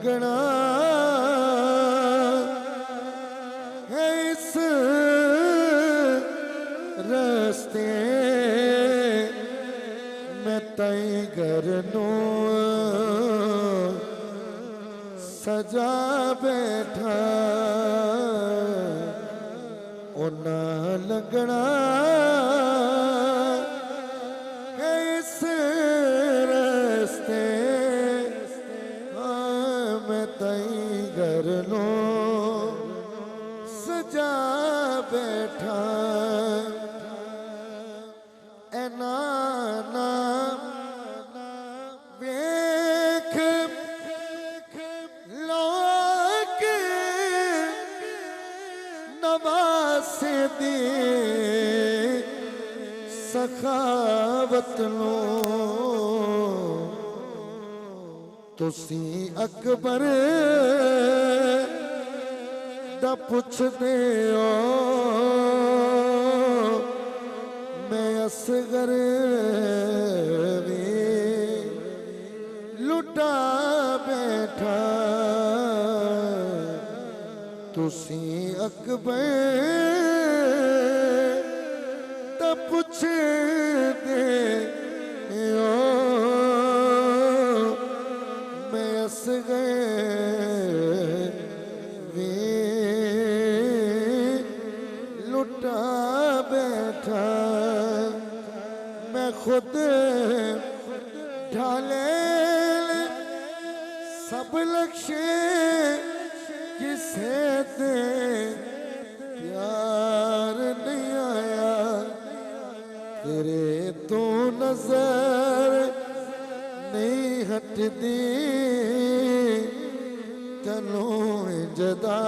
लगना है इस रस्ते मैं तई घर नू सजा बैठा उना लगना है इस रस्ते मैं तई घर नू सजा बैठा ऐना ना वेख लोग नवासे दी सखावत नो तुसी अकबर दा पुछदे हो मैं असगर भी लुटा बैठा तुसी अकबर दा पुछदे हो मैं असगर लुटा बैठा मैं खुद ढाले सब लक्ष्य किसे दे प्यार नहीं आया तेरे तो नजर नहीं हटदी तनों जदा